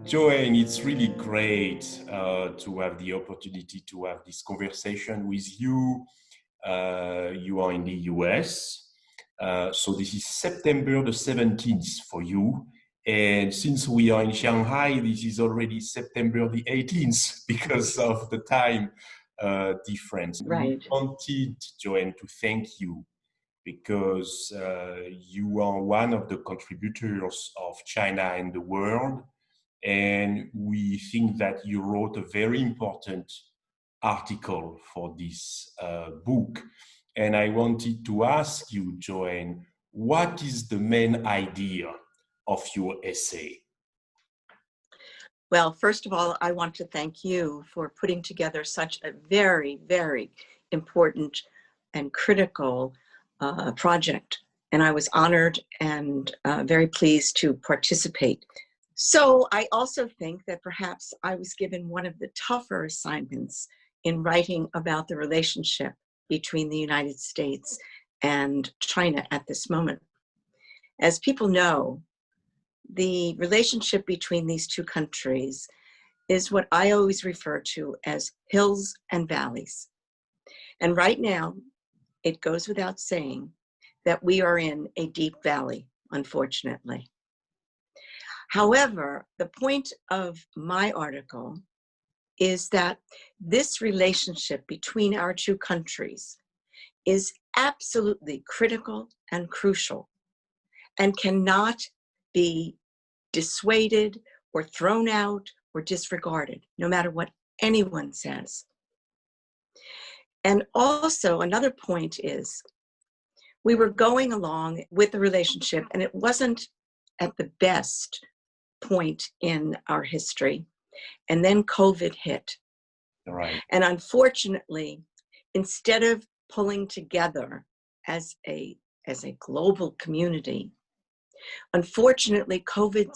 Joan, it's really great to have the opportunity to have this conversation with you. You are in the US, so this is September the 17th for you. And since we are in Shanghai, this is already September the 18th because of the time difference. Right. I wanted, Joan, to thank you because you are one of the contributors of China in the world. And we think that you wrote a very important article for this book. And I wanted to ask you, Joan, what is the main idea of your essay? Well, first of all, I want to thank you for putting together such a very, very important and critical project. And I was honored and very pleased to participate. So I also think that perhaps I was given one of the tougher assignments in writing about the relationship between the United States and China at this moment. As people know, the relationship between these two countries is what I always refer to as hills and valleys. And right now, it goes without saying that we are in a deep valley, unfortunately. However, the point of my article is that this relationship between our two countries is absolutely critical and crucial and cannot be dissuaded or thrown out or disregarded, no matter what anyone says. And also another point is we were going along with the relationship and it wasn't at the best point in our history. And then COVID hit. Right. And unfortunately, instead of pulling together as a global community, unfortunately, COVID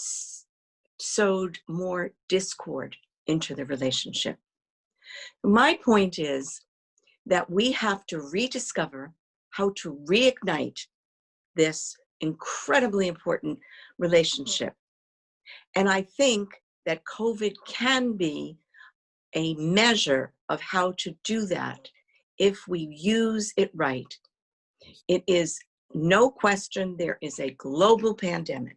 sowed more discord into the relationship. My point is that we have to rediscover how to reignite this incredibly important relationship. And I think that COVID can be a measure of how to do that if we use it right. It is no question there is a global pandemic.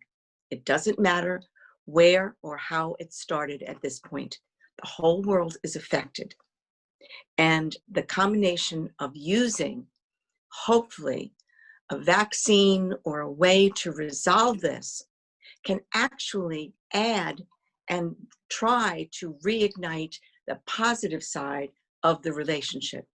It doesn't matter where or how it started at this point. The whole world is affected. And the combination of using, hopefully, a vaccine or a way to resolve this can actually add and try to reignite the positive side of the relationship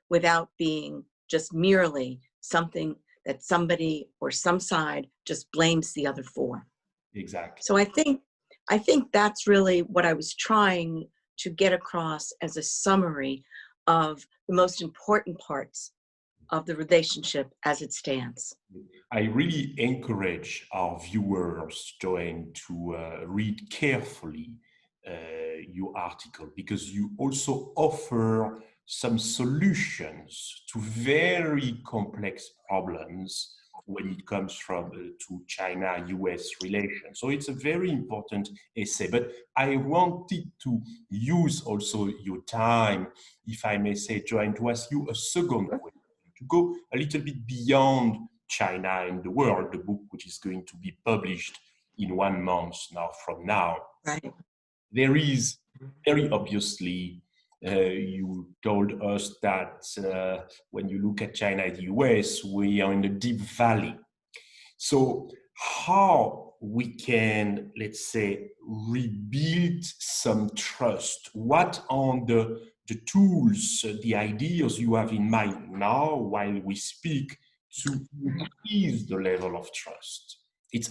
without being just merely something that somebody or some side just blames the other for. Exactly. So I think that's really what I was trying to get across as a summary of the most important parts of the relationship as it stands. I really encourage our viewers, Joan, to read carefully your article because you also offer some solutions to very complex problems when it comes from to China-US relations. So it's a very important essay, but I wanted to use also your time, if I may say, Joan, to ask you a second question, to go a little bit beyond China and the world, the book which is going to be published in 1 month now from now. Right. There is very obviously, you told us that when you look at China and the US, we are in a deep valley. So how we can, let's say, rebuild some trust? What are the tools, the ideas you have in mind now while we speak to increase the level of trust?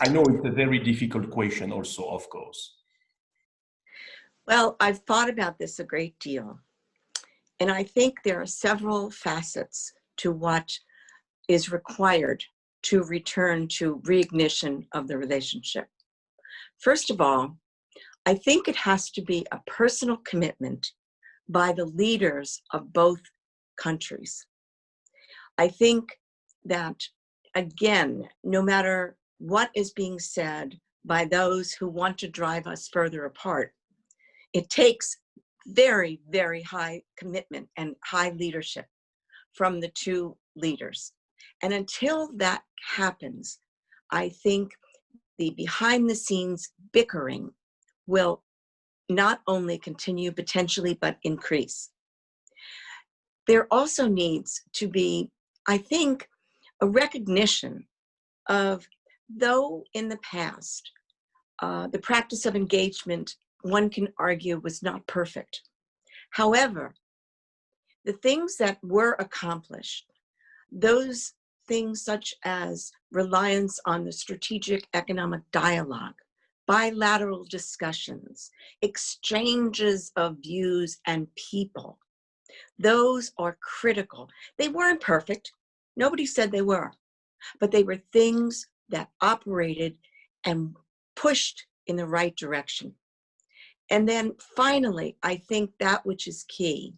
I know it's a very difficult question also, of course. Well, I've thought about this a great deal. And I think there are several facets to what is required to return to reignition of the relationship. First of all, I think it has to be a personal commitment by the leaders of both countries. I think that, again, no matter what is being said by those who want to drive us further apart. It takes very, very high commitment and high leadership from the two leaders. And until that happens, I think the behind the scenes bickering will not only continue potentially, but increase. There also needs to be, I think, a recognition of, though in the past, the practice of engagement, one can argue, was not perfect. However, the things that were accomplished, those things such as reliance on the strategic economic dialogue, bilateral discussions, exchanges of views and people, those are critical. They weren't perfect. Nobody said they were, but they were things that operated and pushed in the right direction. And then finally, I think that which is key,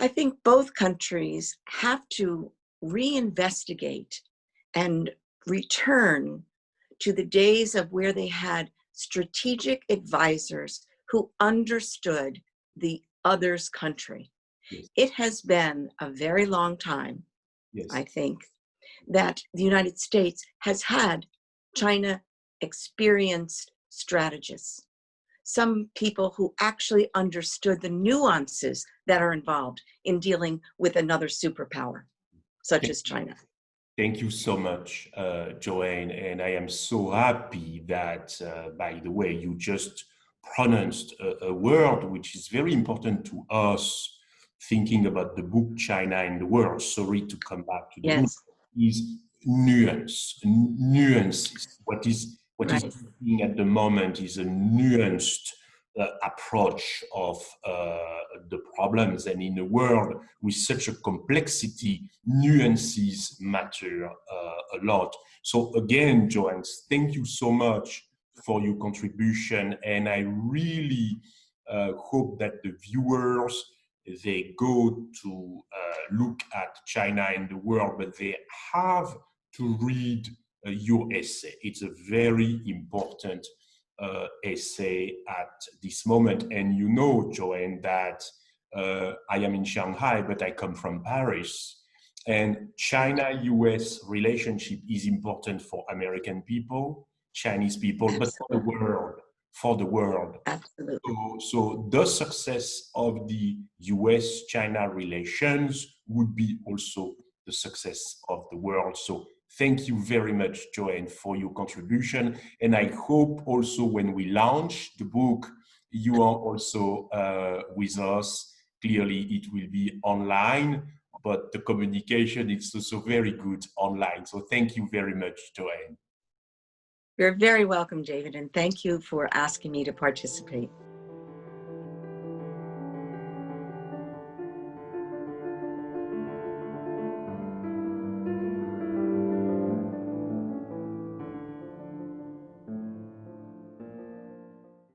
I think both countries have to reinvestigate and return to the days of where they had strategic advisors who understood the other's country. Yes. It has been a very long time, Yes. I think, that the United States has had China experienced strategists, some people who actually understood the nuances that are involved in dealing with another superpower, such as China. Thank you so much, Joanne. And I am so happy that, by the way, you just pronounced a word which is very important to us thinking about the book China and the World. Sorry to come back to the book. Is nuances. What is happening at the moment is a nuanced approach of the problems, and in a world with such a complexity, nuances matter a lot. So again, Joanne, thank you so much for your contribution, and I really hope that the viewers, they go to look at China and the World, but they have to read your essay. It's a very important essay at this moment. And you know, Joanne, that I am in Shanghai, but I come from Paris. And China-US relationship is important for American people, Chinese people, but for the world. For the world. Absolutely. So the success of the US-China relations would be also the success of the world. So thank you very much, Joanne, for your contribution. And I hope also when we launch the book, you are also with us. Clearly, it will be online, but the communication is also very good online. So thank you very much, Joanne. You're very welcome, David, and thank you for asking me to participate.